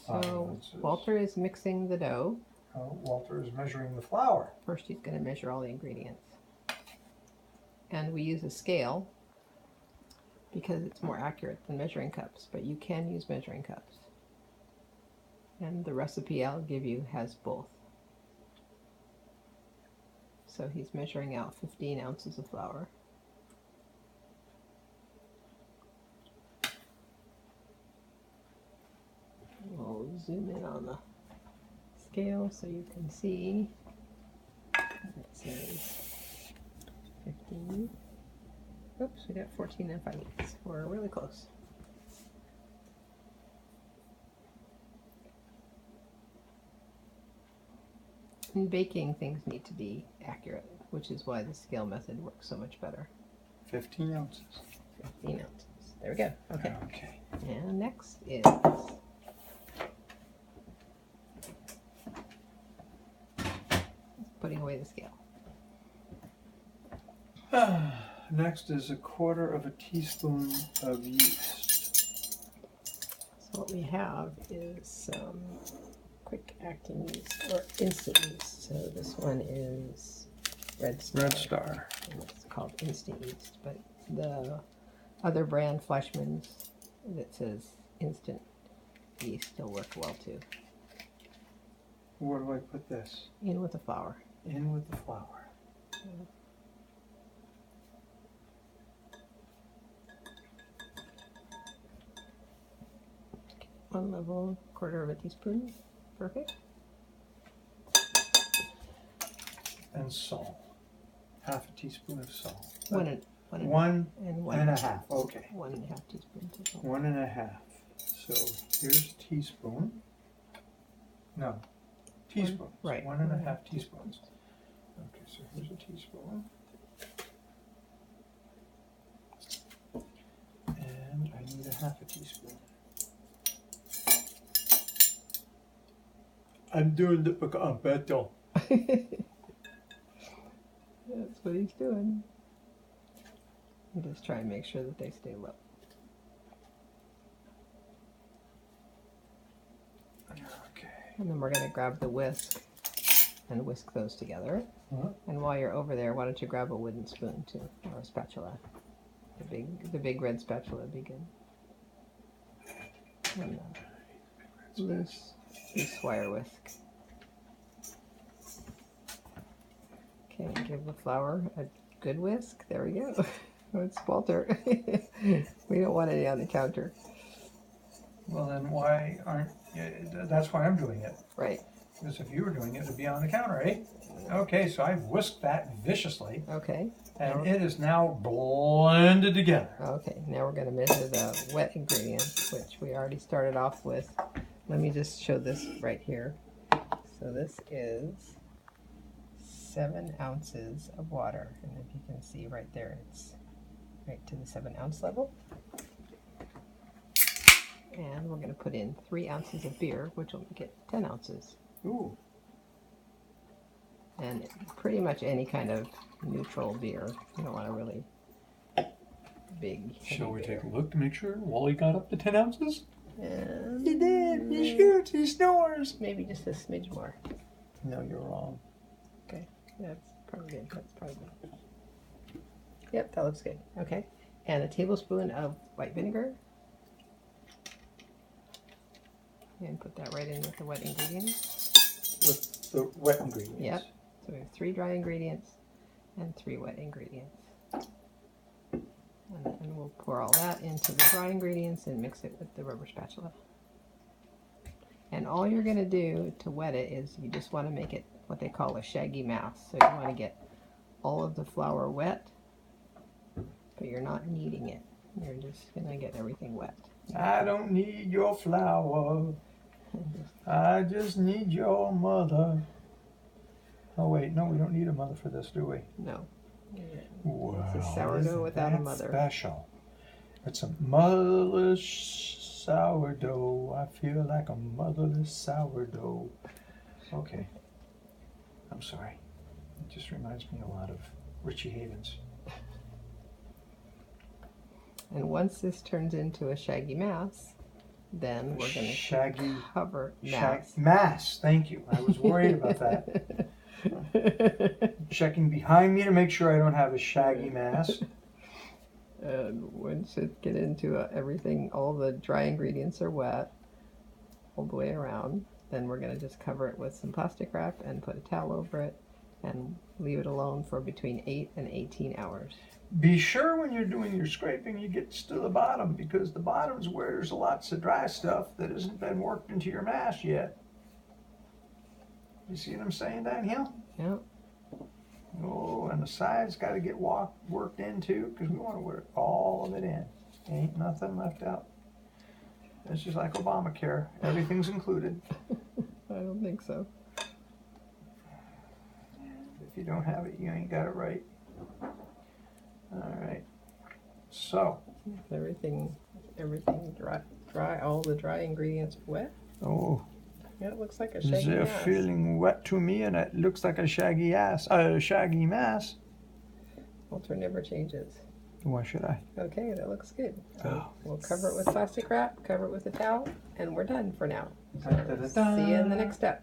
So Walter is mixing the dough. Walter is measuring the flour. First he's going to measure all the ingredients. And we use a scale because it's more accurate than measuring cups, but you can use measuring cups. And the recipe I'll give you has both. So he's measuring out 15 ounces of flour. We'll zoom in on the scale so you can see. It says 15. Oops, we got 14 and 5/8. We're really close. In baking, things need to be accurate, which is why the scale method works so much better. 15 ounces. 15 ounces. There we go. Okay. Okay. And next is putting away the scale. Next is 1/4 teaspoon of yeast. So what we have is some quick acting yeast or instant yeast. So this one is Red Star. Red Star. And it's called instant yeast, but the other brand, Fleischmann's, that says instant yeast still work well too. Where do I put this? In with the flour. In with the flour. Yeah. One level, 1/4 teaspoon. Perfect. And salt. 1/2 teaspoon of salt. One and and 1.5. Okay. 1.5 teaspoons of salt. 1.5. So here's a teaspoon. No, teaspoons. Right. 1.5 teaspoons. Okay, so here's a teaspoon. And I need 1/2 teaspoon. I'm doing the better. That's what he's doing. And just try and make sure that they stay low. Okay. And then we're going to grab the whisk and whisk those together. Uh-huh. And while you're over there, why don't you grab a wooden spoon too, or a spatula. The big red spatula would be good. And loose wire whisk. Okay, give the flour a good whisk. There we go. It's Walter. We don't want any on the counter. Well, then why aren't... That's why I'm doing it. Right. Because if you were doing it, it'd be on the counter, eh? Okay, so I've whisked that viciously. Okay. And it is now blended together. Okay, now we're going to measure the wet ingredients, which we already started off with. Let me just show this right here. So this is 7 ounces of water. And if you can see right there, it's right to the 7-ounce level. And we're going to put in 3 ounces of beer, which will make it 10 ounces. Ooh. And pretty much any kind of neutral beer. You don't want a really big. Shall we beer. take a look to make sure Wally got up to 10 ounces? And He did. He shoots. He snores. maybe just a smidge more. No, you're wrong. Okay, that's probably good. That's probably good. Yep, that looks good. Okay, and a tablespoon of white vinegar. And put that right in with the wet ingredients. With the wet ingredients. Yep. So we have 3 dry ingredients and 3 wet ingredients. And then we'll pour all that into the dry ingredients and mix it with the rubber spatula. And all you're going to do to wet it is you just want to make it what they call a shaggy mass. So you want to get all of the flour wet, but you're not kneading it. You're just going to get everything wet. I don't need your flour. I just need your mother. Oh wait, no, we don't need a mother for this, do we? No. Wow, It's a sourdough without a mother. Special. It's a motherless sourdough. I feel like a motherless sourdough. Okay. I'm sorry. It just reminds me a lot of Richie Havens. And once this turns into a shaggy mass, then we're going to shaggy cover mass. Thank you. I was worried about that. Checking behind me to make sure I don't have a shaggy mass. And once it get into everything, all the dry ingredients are wet all the way around, then we're going to just cover it with some plastic wrap and put a towel over it and leave it alone for between 8 and 18 hours. Be sure when you're doing your scraping you get to the bottom, because the bottom's where there's lots of dry stuff that hasn't been worked into your mass yet. You see what I'm saying, Danielle? Yep. Oh, and the sides got to get worked in too, because we want to work all of it in. Ain't nothing left out. It's just like Obamacare. Everything's included. I don't think so. If you don't have it, you ain't got it right. All right. So. Everything dry. All the dry ingredients are wet. Oh. Yeah, it looks like a shaggy They're mass. feeling wet to me, and it looks like a shaggy mass. Filter never changes. Why should I? Okay, that looks good. So Oh. we'll cover it with plastic wrap, cover it with a towel, and we're done for now. Da, da, da, da. See you in the next step.